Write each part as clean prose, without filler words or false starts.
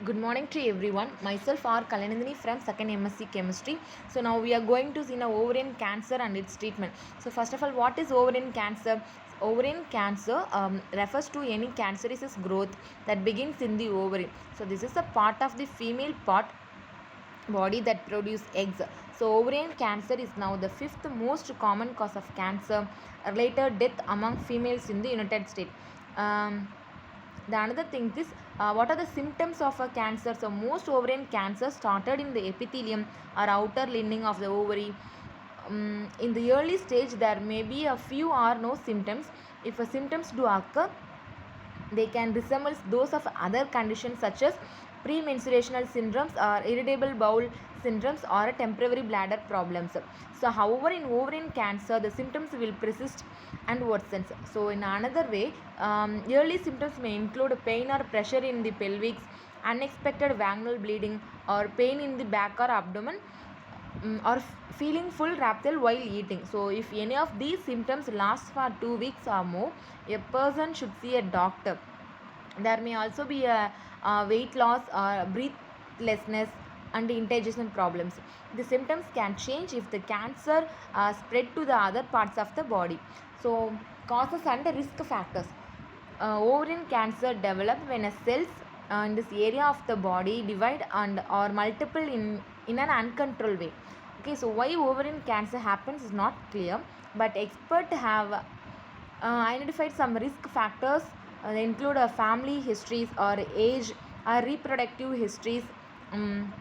Good morning to everyone. Myself R. Kalanandini from 2nd MSc Chemistry. So now we are going to see now ovarian cancer and its treatment. So first of all, what is ovarian cancer? Ovarian cancer refers to any cancerous growth that begins in the ovary. So this is a part of the female part body that produce eggs. So ovarian cancer is now the fifth most common cause of cancer related death among females in the United States. The another thing is what are the symptoms of a cancer. So most ovarian cancer started in the epithelium or outer lining of the ovary. In the early stage there may be a few or no symptoms. If a symptoms do occur, they can resemble those of other conditions such as premenstruational syndromes or irritable bowel syndromes or temporary bladder problems. So however, in ovarian cancer the symptoms will persist and worsen. So in another way, early symptoms may include pain or pressure in the pelvis, unexpected vaginal bleeding, or pain in the back or abdomen, or feeling full rapture while eating. So if any of these symptoms last for 2 weeks or more, a person should see a doctor. There may also be a weight loss or breathlessness and indigestion problems. The symptoms can change if the cancer spread to the other parts of the body. So causes and risk factors. Ovarian cancer develops when a cells in this area of the body divide and or multiple in an uncontrolled way. Okay, so why ovarian cancer happens is not clear, but experts have identified some risk factors. They include family histories or age or reproductive histories. Um,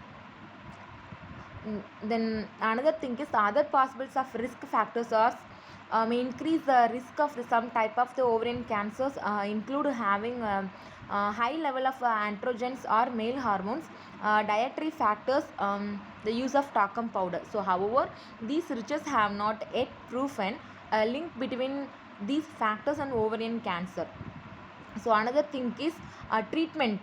then another thing is the other possibles of risk factors are may increase the risk of some type of the ovarian cancers, include having a high level of androgens or male hormones, dietary factors, the use of talcum powder. So however, these researchers have not yet proven a link between these factors and ovarian cancer. So another thing is treatment.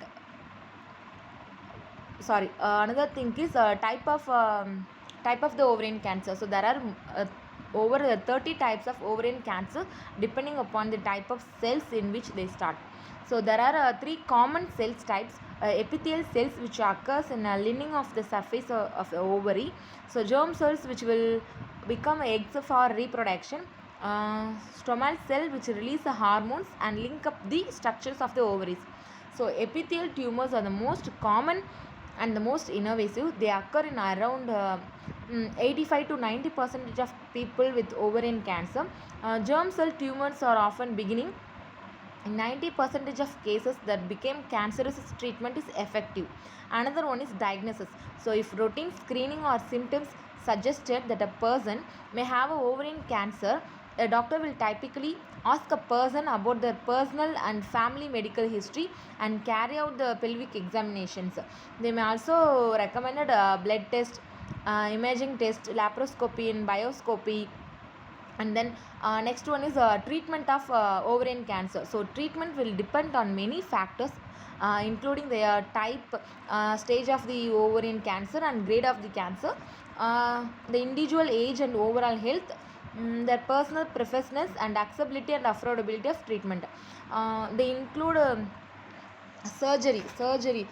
Sorry, another thing is type of the ovarian cancer. So there are over 30 types of ovarian cancer depending upon the type of cells in which they start. So there are three common cells types: epithelial cells which occurs in a lining of the surface of the ovary, so germ cells which will become eggs for reproduction, stromal cell which release the hormones and link up the structures of the ovaries. So epithelial tumors are the most common and the most invasive. They occur in around 85 to 90 percentage of people with ovarian cancer. Germ cell tumors are often beginning. In 90 percentage of cases that became cancerous, treatment is effective. Another one is diagnosis. So if routine screening or symptoms suggested that a person may have a ovarian cancer, a doctor will typically ask a person about their personal and family medical history and carry out the pelvic examinations. They may also recommend a blood test, imaging test, laparoscopy and bioscopy. And then next one is treatment of ovarian cancer. So treatment will depend on many factors, including the type, stage of the ovarian cancer and grade of the cancer, the individual age and overall health, their personal preferences and acceptability and affordability of treatment. They include surgery,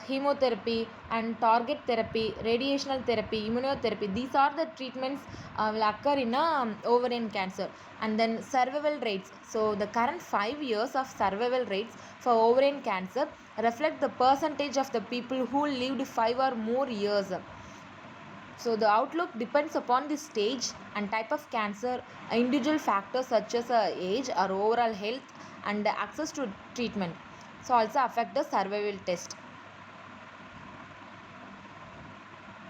chemotherapy and target therapy, radiational therapy, immunotherapy. These are the treatments will occur in ovarian cancer. And then survival rates. So the current 5 years of survival rates for ovarian cancer reflect the percentage of the people who lived 5 or more years. So the outlook depends upon the stage and type of cancer, individual factors such as age or overall health and access to treatment. So also affect the survival test.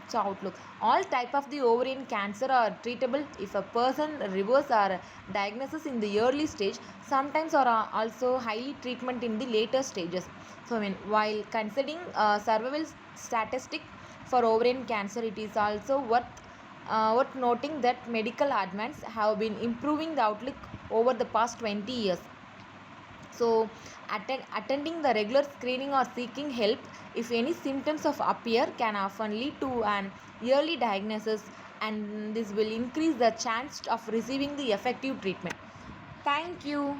So outlook: all type of the ovarian cancer are treatable if a person reverse or diagnosis in the early stage, sometimes or also highly treatment in the later stages. So while considering survival statistic for ovarian cancer, it is also worth noting that medical advances have been improving the outlook over the past 20 years. So attending the regular screening or seeking help if any symptoms of appear can often lead to an early diagnosis, and this will increase the chance of receiving the effective treatment. Thank you.